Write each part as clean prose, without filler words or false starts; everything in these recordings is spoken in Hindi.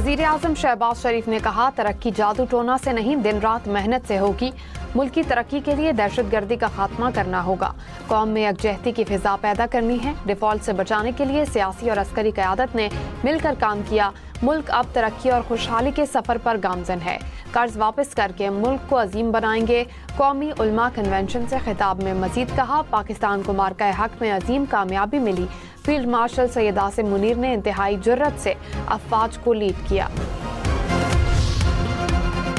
वज़ीर-ए-आज़म शहबाज शरीफ ने कहा, तरक्की जादू टोना से नहीं, दिन रात मेहनत से होगी। मुल्क की तरक्की के लिए दहशतगर्दी का खात्मा करना होगा। कौम में यकजहती की फिजा पैदा करनी है। डिफॉल्ट से बचाने के लिए सियासी और अस्करी क़यादत ने मिलकर काम किया। मुल्क अब तरक्की और खुशहाली के सफर पर गामजन है। कर्ज वापस करके मुल्क को अजीम बनाएंगे। कौमी उलमा कन्वेंशन से खिताब में मजीद कहा, पाकिस्तान को मार्का हक में अजीम कामयाबी मिली। फील्ड मार्शल सैयद आसिम मुनीर ने इंतहाई जुर्रत से अफवाज को लीड किया।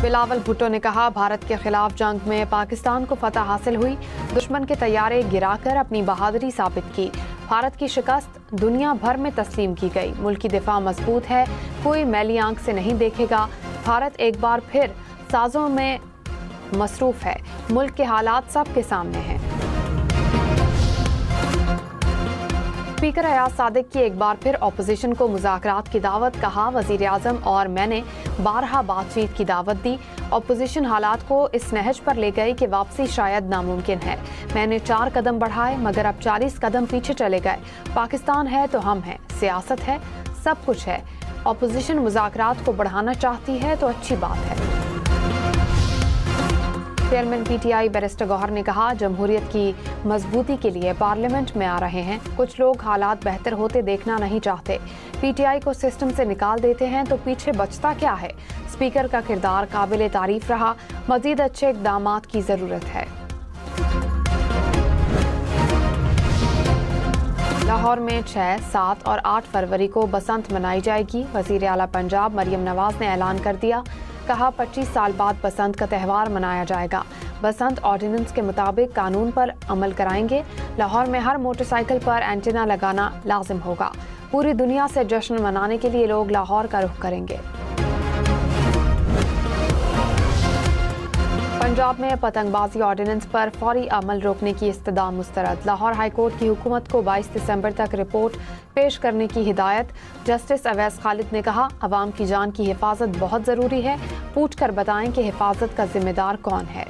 बिलावल भुट्टो ने कहा, भारत के खिलाफ जंग में पाकिस्तान को फतह हासिल हुई। दुश्मन के तैयारे गिराकर अपनी बहादुरी साबित की। भारत की शिकस्त दुनिया भर में तस्लीम की गई। मुल्क की दिफा मजबूत है, कोई मैली आंख से नहीं देखेगा। भारत एक बार फिर साजों में मसरूफ है। मुल्क के हालात सबके सामने हैं। स्पीकर अयाज सादिक की एक बार फिर अपोजिशन को मुज़ाकरात की दावत। कहा, वज़ीर-ए-आज़म और मैंने बारहा बातचीत की दावत दी। अपोजिशन हालात को इस नहज पर ले गई कि वापसी शायद नामुमकिन है। मैंने 4 कदम बढ़ाए मगर अब 40 कदम पीछे चले गए। पाकिस्तान है तो हम हैं, सियासत है, सब कुछ है। अपोजिशन मुज़ाकरात को बढ़ाना चाहती है तो अच्छी बात है। चेयरमैन PTI बैरिस्टर गौहर ने कहा, जमहूरियत की मजबूती के लिए पार्लियामेंट में आ रहे हैं। कुछ लोग हालात बेहतर होते देखना नहीं चाहते। PTI को सिस्टम से निकाल देते हैं तो पीछे बचता क्या है। स्पीकर का किरदार काबिल तारीफ रहा। मजीद अच्छे इक़दामात की ज़रूरत है। लाहौर में 6, 7 और 8 फरवरी को बसंत मनाई जाएगी। वज़ीर आला पंजाब मरियम नवाज ने ऐलान कर दिया। कहा, 25 साल बाद बसंत का त्यौहार मनाया जाएगा। बसंत ऑर्डिनेंस के मुताबिक कानून पर अमल कराएंगे। लाहौर में हर मोटरसाइकिल पर एंटीना लगाना लाजिम होगा। पूरी दुनिया से जश्न मनाने के लिए लोग लाहौर का रुख करेंगे। पंजाब में पतंगबाजी ऑर्डिनेंस पर फौरी अमल रोकने की इस्तदा मुस्तरद। लाहौर हाईकोर्ट की हुकूमत को 22 दिसंबर तक रिपोर्ट पेश करने की हिदायत। जस्टिस अवैस खालिद ने कहा, अवाम की जान की हिफाजत बहुत ज़रूरी है। पूछ कर बताएं कि हिफाजत का जिम्मेदार कौन है।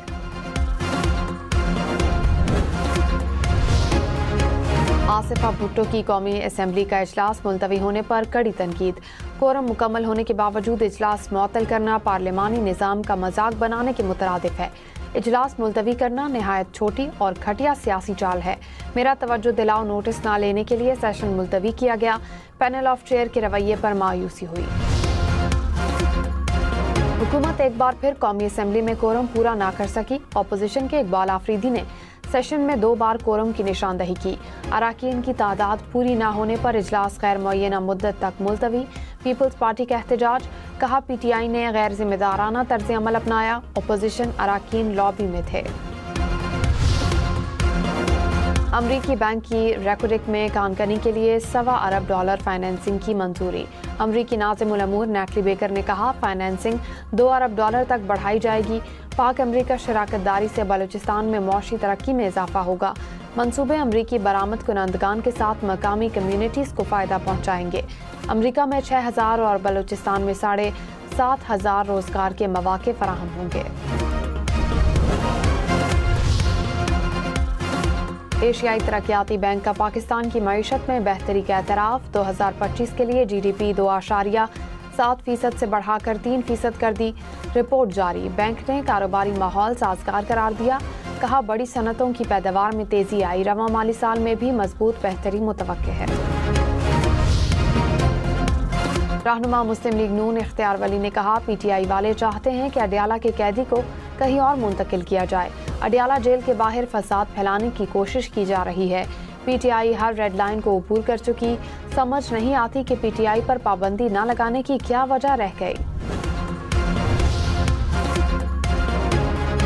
आसिफा भुट्टो की कौमी असम्बली का इजलास मुलतवी होने पर कड़ी तनकीद। कोरम मुकम्मल होने के बावजूद इजलास मुअत्तल करना पार्लिमानी निज़ाम का मजाक बनाने के मुतरादिफ है। इजलास मुलतवी करना नहायत छोटी और घटिया सियासी चाल है। मेरा तवज्जो दिलाओ नोटिस न लेने के लिए सेशन मुलतवी किया गया। पैनल ऑफ चेयर के रवैये पर मायूसी हुई। हुकूमत एक बार फिर कौमी असम्बली में कोरम पूरा ना कर सकी। अपोजिशन के इकबाल आफरीदी ने सेशन में 2 बार कोरम की निशानदही की। अराकीन की तादाद पूरी ना होने पर इजलास गैर मुअय्यना मुद्दत तक मुलतवी। पीपल्स पार्टी का एहतजाज। कहा, PTI ने गैर जिम्मेदाराना तर्ज अमल अपनाया। अपोजिशन अराकीन लॉबी में थे। अमरीकी बैंक की रेकोडिक में कानकनी के लिए $1.25 अरब फाइनेंसिंग की मंजूरी। अमरीकी नाज़िम उल अमूर नैटली बेकर ने कहा, फाइनेंसिंग $2 अरब तक बढ़ाई जाएगी। पाक अमरीका शराकतदारी से बलूचिस्तान में मौशी तरक्की में इजाफा होगा। मंसूबे अमरीकी बरामद कुनंदगान के साथ मकामी कम्युनिटीज़ को फ़ायदा पहुँचाएंगे। अमरीका में 6,000 और बलूचिस्तान में 7,500 रोजगार के मौके फराहम होंगे। एशियाई तरक्याती बैंक का पाकिस्तान की मईशत में बेहतरी का एतराफ़। 2025 के लिए GDP 2.7% से बढ़ाकर 3% कर दी। रिपोर्ट जारी। बैंक ने कारोबारी माहौल साजगार करार दिया। कहा, बड़ी सनतों की पैदावार में तेजी आई। रवां माली साल में भी मजबूत बेहतरी मुतवक्के है। रहनुमा मुस्लिम लीग नून इख्तियार वली ने कहा, PTI वाले चाहते हैं कि अडियाला के कैदी को कहीं और मुंतकिल किया जाए। अडियाला जेल के बाहर फसाद फैलाने की कोशिश की जा रही है। PTI हर रेड लाइन को अबूर कर चुकी। समझ नहीं आती कि PTI पर पाबंदी न लगाने की क्या वजह रह गई।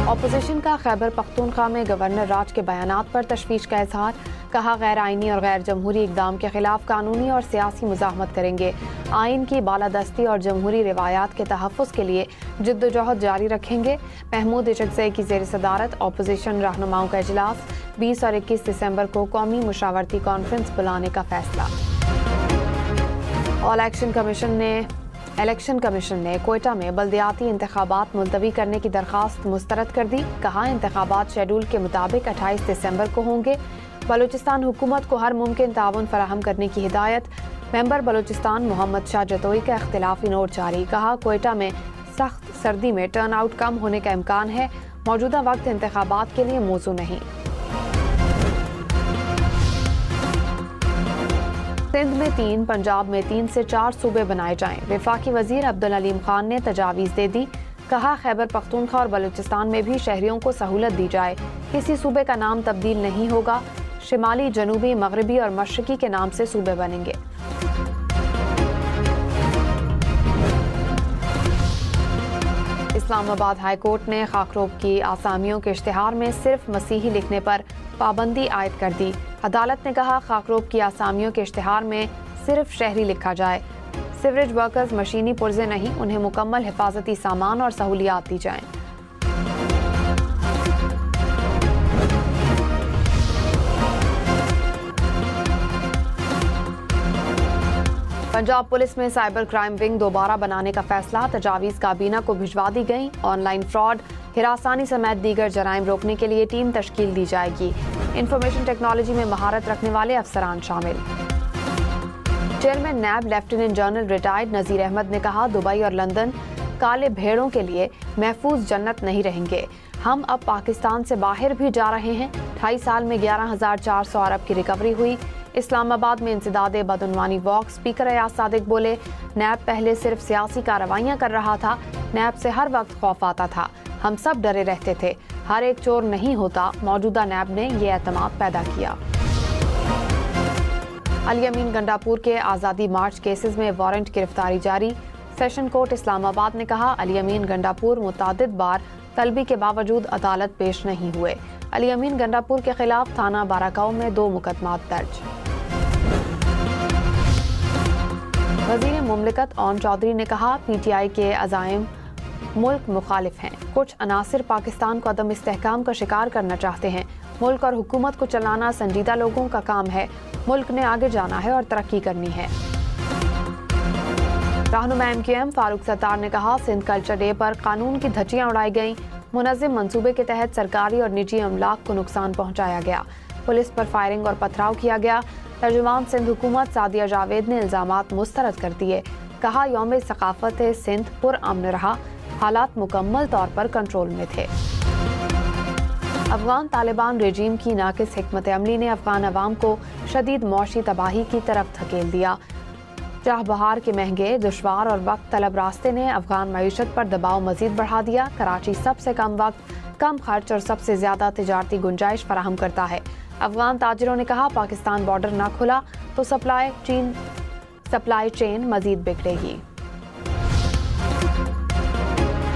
अपोजिशन का खैबर पख्तूनख्वा में गवर्नर राज के बयानात पर तशवीश का इजहार। कहा, गैर आइनी और गैर जमहूरी इकदाम के खिलाफ कानूनी और सियासी मुजाहमत करेंगे। आइन की बालादस्ती और जमहूरी रिवायात के तहफ़्फ़ुज़ के लिए जिद्दोजहद जारी रखेंगे। महमूद इशक़ज़ई की ज़ेर सदारत अपोजिशन रहनुमाओं का इजलास। 20 और 21 दिसंबर को कौमी मुशावरती कॉन्फ्रेंस बुलाने का फैसला। और इलेक्शन कमीशन ने कोयटा में बल्दियाती इंतखाबात मुलतवी करने की दरख्वास्त मुस्तरद कर दी। कहा, इंतखाबात शेड्यूल के मुताबिक 28 दिसंबर को होंगे। बलूचिस्तान हुकूमत को हर मुमकिन ताउन फराहम करने की हिदायत। मेंबर बलूचिस्तान मोहम्मद शाह जतोई का इख्तिलाफी नोट जारी, कहा कोयटा में सख्त सर्दी में टर्न आउट कम होने का इम्कान है, मौजूदा वक्त इंतखाबात के लिए मौजू नहीं। सिंध में 3, पंजाब में 3 से 4 सूबे बनाए जाएं। वफाकी वजीर अब्दुल अलीम खान ने तजावीज़ दे दी, कहा खैबर पख्तूनख्वा और बलूचिस्तान में भी शहरियों को सहूलत दी जाए, किसी सूबे का नाम तब्दील नहीं होगा, शिमाली, जनूबी, मगरबी और मशरकी के नाम से सूबे बनेंगे। इस्लामाबाद हाई कोर्ट ने खाकरोब की आसामियों के इश्तिहार में सिर्फ मसीही लिखने पर पाबंदी आयद कर दी। अदालत ने कहा खाकरोब की आसामियों के इश्तिहार में सिर्फ शहरी लिखा जाए। सिवरेज वर्कर्स मशीनी पुर्जे नहीं, उन्हें मुकम्मल हिफाजती सामान और सहूलियात दी जाएं। पंजाब पुलिस में साइबर क्राइम विंग दोबारा बनाने का फैसला, तजावीज़ काबीना को भिजवा दी गई। ऑनलाइन फ्रॉड, हिरासानी समेत दीगर जराइम रोकने के लिए टीम तश्कील दी जाएगी। इंफॉर्मेशन टेक्नोलॉजी में महारत रखने वाले अफसरान शामिल। चेयरमैन नैब लेफ्टिनेंट जनरल रिटायर्ड नज़ीर अहमद ने कहा दुबई और लंदन काले भेड़ों के लिए महफूज जन्नत नहीं रहेंगे। हम अब पाकिस्तान से बाहर भी जा रहे हैं। 2.5 साल में 11,400 अरब की रिकवरी हुई। इस्लामाबाद में इंसदादे बदउनवानी वॉक, स्पीकर अयाज सादिक बोले नैब पहले सिर्फ सियासी कार्रवाइयां कर रहा था, नैब से हर वक्त खौफ आता था, हम सब डरे रहते थे, हर एक चोर नहीं होता। मौजूदा नैब ने ये एतमाद पैदा किया। अली अमीन गंडापुर के आज़ादी मार्च केसेस में वारंट गिरफ्तारी जारी। सेशन कोर्ट इस्लामाबाद ने कहा अली अमीन गंडापुर मुतादिद बार तलबी के बावजूद अदालत पेश नहीं हुए। अली अमीन गंडापुर के खिलाफ थाना बाराकाऊ में 2 मुकदमात दर्ज। वज़ीर मुमलिकत ओन चौधरी ने कहा PTI के अज़ाइम मुल्क मुखालिफ हैं। कुछ अनासिर पाकिस्तान को अदम इस्तेहकाम का शिकार करना चाहते हैं। मुल्क और हुकूमत को चलाना संजीदा लोगों का काम है। मुल्क ने आगे जाना है और तरक्की करनी है। रहनुमा MQM फारूक सत्तार ने कहा सिंध कल्चर डे पर कानून की धज्जियां उड़ाई गईं। मुनज़्ज़म मंसूबे के तहत सरकारी और निजी अमलाक को नुकसान पहुंचाया गया। पुलिस पर फायरिंग और पथराव किया गया। तर्जुमान सिंध हुकूमत सादिया जावेद ने इल्जामात मुस्तरद कर दिए। कहा यौम सकाफत सिंध पुरअमन रहा, हालात मुकम्मल तौर पर कंट्रोल में थे। अफगान तालिबान रेजीम की नाकिस हिकमत अमली ने अफगान अवाम को शदीद मौशी तबाही की तरफ धकेल दिया। चाह बहार के महंगे, दुश्वार और वक्त तलब रास्ते ने अफगान मईशत पर दबाव मजीद बढ़ा दिया। कराची सबसे कम वक्त, कम खर्च और सबसे ज्यादा तिजारती गुंजाइश फराहम करता है। अफगान ताजिरों ने कहा पाकिस्तान बॉर्डर न खुला तो सप्लाई चेन मजीद बिगड़ेगी।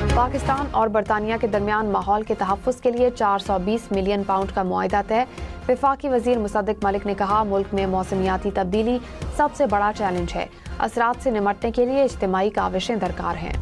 पाकिस्तान और बरतानिया के दरमियान माहौल के तहफ़्फ़ुज़ के लिए 420 मिलियन पाउंड का मुआहदा तय। वफाकी वज़ीर मुसद्दिक मलिक ने कहा मुल्क में मौसमियाती तब्दीली सबसे बड़ा चैलेंज है, असरात से निमटने के लिए इज्तिमाई काविशें दरकार हैं।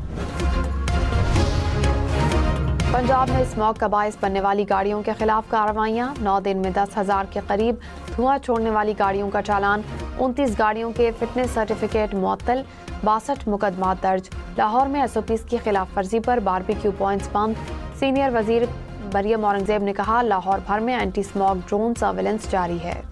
पंजाब में स्मॉग का बाइस बनने वाली गाड़ियों के खिलाफ कार्रवाइयां। 9 दिन में 10,000 के करीब धुआं छोड़ने वाली गाड़ियों का चालान। 29 गाड़ियों के फिटनेस सर्टिफिकेट मुअत्तल। 62 मुकदमात दर्ज। लाहौर में SOPs की खिलाफ वर्जी पर बारबेक्यू पॉइंट्स बंद। सीनियर वजीर मरियम औरंगजेब ने कहा लाहौर भर में एंटी स्मॉग ड्रोन सर्विलेंस जारी है।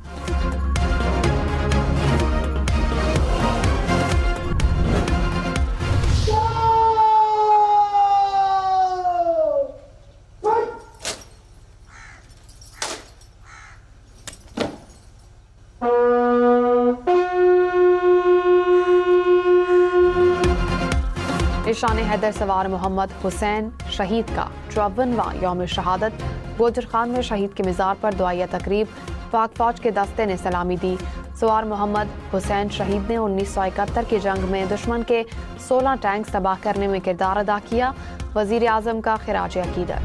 निशान हैदर सवार मोहम्मद हुसैन शहीद का 54वां यौम शहादत। गोजर खान में शहीद के मिज़ार पर दुआया तकरीब। पाक फौज के दस्ते ने सलामी दी। सवार मोहम्मद हुसैन शहीद ने 1971 की जंग में दुश्मन के 16 टैंक तबाह करने में किरदार अदा किया। वजीर आजम का खिराज अकीदत।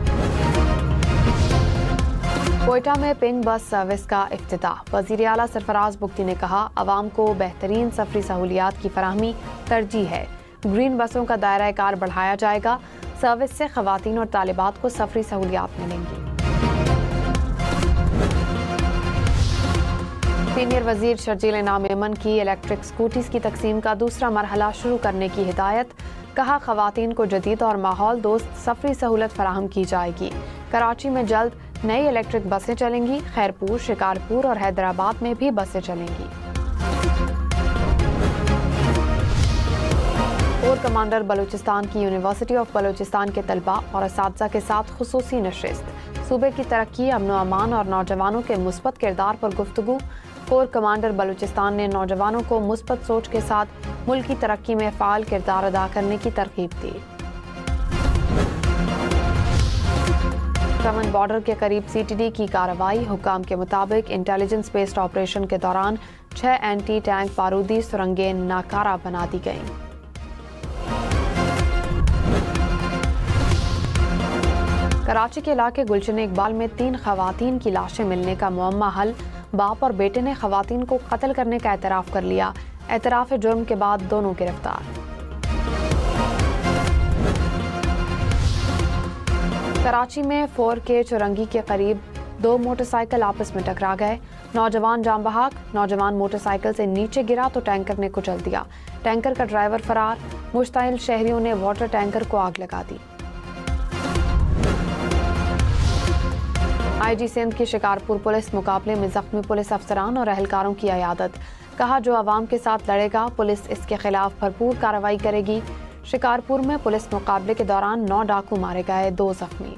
कोयटा में पिंक बस सर्विस का इफ्तिताह। वजीर आला सरफराज बुख्ती ने कहा अवाम को बेहतरीन सफरी सहूलियात की फराहमी तरजीह है। ग्रीन बसों का दायरा कार बढ़ाया जाएगा। सर्विस से खवातीन और तालिबात को सफरी सहूलियात मिलेंगी। सीनियर वजीर शर्जील इनाम यमन की इलेक्ट्रिक स्कूटीज की तकसीम का दूसरा मरहला शुरू करने की हिदायत। कहा खवातीन को जदीद और माहौल दोस्त सफरी सहूलत फराहम की जाएगी। कराची में जल्द नई इलेक्ट्रिक बसें चलेंगी। खैरपुर, शिकारपुर और हैदराबाद में भी बसें चलेंगी। कमांडर बलूचिस्तान की यूनिवर्सिटी ऑफ बलूचिस्तान के तलबा और असातिज़ा के साथ खुसूसी नशिस्त। सूबे की तरक्की, अमन व अमान और नौजवानों के मुस्बत किरदार पर गुफ्तगू। कोर कमांडर बलूचिस्तान ने नौजवानों को मुस्बत सोच के साथ मुल्क की तरक्की में फ़ाल किरदार अदा करने की तरगीब दी। यमन बॉर्डर के करीब CTD की कार्रवाई। हुकाम के मुताबिक इंटेलिजेंस बेस्ड ऑपरेशन के दौरान 6 एंटी टैंक बारूदी सुरंगें नाकारा बना दी गईं। कराची के इलाके गुलशन इकबाल में 3 खवातीन की लाशें मिलने का मुअम्मा हल। बाप और बेटे ने खवातीन को कत्ल करने का एतराफ़ कर लिया। एतराफ़ जुर्म के बाद दोनों गिरफ्तार। कराची में 4K चुरंगी के करीब 2 मोटरसाइकिल आपस में टकरा गए। नौजवान जाम बहाक। नौजवान मोटरसाइकिल से नीचे गिरा तो टैंकर ने कुचल दिया। टैंकर का ड्राइवर फरार। मुश्ताइल शहरियों ने वाटर टैंकर को आग लगा दी। IG सिंध की शिकारपुर पुलिस मुकाबले में जख्मी पुलिस अफसरान और अहलकारों की अयादत। कहा, जो आवाम के साथ लड़ेगा पुलिस इसके खिलाफ भरपूर कार्रवाई करेगी। शिकारपुर में पुलिस मुकाबले के दौरान 9 डाकू मारे गए, 2 जख्मी।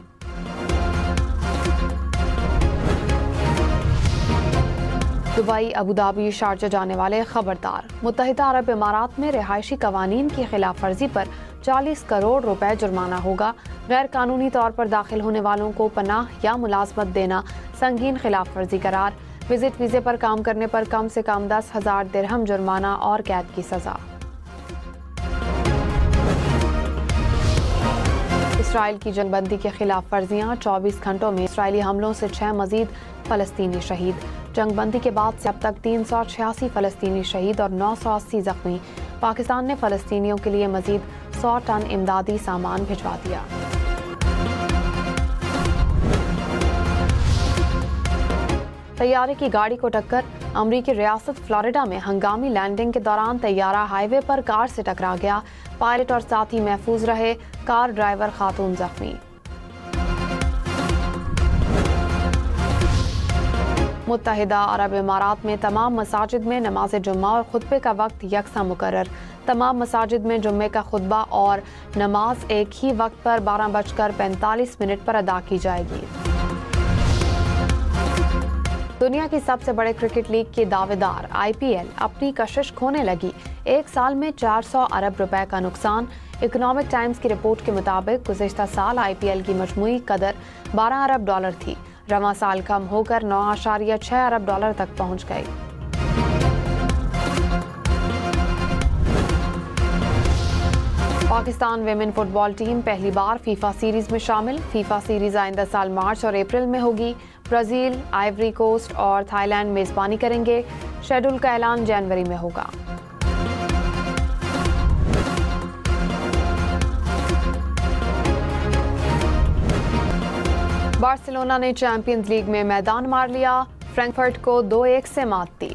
दुबई, अबूधाबी, शारजा जाने वाले खबरदार। मुत्तहिदा अरब इमारात में रिहायशी कवानीन की खिलाफ वर्जी पर 40 करोड़ रुपए जुर्माना होगा। गैर कानूनी तौर पर दाखिल होने वालों को पनाह या मुलाजमत देना संगीन खिलाफ वर्जी करार। विजिट वीजे पर काम करने पर कम से कम 10,000 दिरहम जुर्माना और कैद की सजा। इसराइल की जंगबंदी के खिलाफ वर्जियां। 24 घंटों में इसराइली हमलों से 6 मजीद फलस्तीनी शहीद। जंगबंदी के बाद से अब तक 386 फलस्तीनी शहीद और 980 जख्मी। पाकिस्तान ने फलस्तीनियों के लिए मजीद 100 टन इमदादी सामान भिजवा दिया। तैयारे की गाड़ी को टक्कर। अमरीकी रियासत फ्लोरिडा में हंगामी लैंडिंग के दौरान तैयारा हाईवे पर कार से टकरा गया। पायलट और साथी महफूज रहे, कार ड्राइवर खातून जख्मी। मुत्तहिदा अरब इमारात में तमाम मसाजिद में नमाज जुम्मा और खुतबे का वक्त यकसा मुकर्रर। तमाम मसाजिद में जुम्मे का खुतबा और नमाज एक ही वक्त पर 12:45 पर अदा की जाएगी। दुनिया की सबसे बड़े क्रिकेट लीग के दावेदार IPL अपनी कशिश खोने लगी। 1 साल में 400 अरब रुपए का नुकसान। इकोनॉमिक टाइम्स की रिपोर्ट के मुताबिक गुज़िश्ता साल IPL की मजमूई कदर $12 अरब थी। रवां साल कम होकर $9.6 अरब तक पहुंच गई। पाकिस्तान विमेन फुटबॉल टीम पहली बार फीफा सीरीज में शामिल। फीफा सीरीज आइंदा साल मार्च और अप्रैल में होगी। ब्राजील, आइवरी कोस्ट और थाईलैंड मेजबानी करेंगे। शेड्यूल का ऐलान जनवरी में होगा। बार्सिलोना ने चैंपियंस लीग में मैदान मार लिया। फ्रैंकफर्ट को 2-1 से मात दी।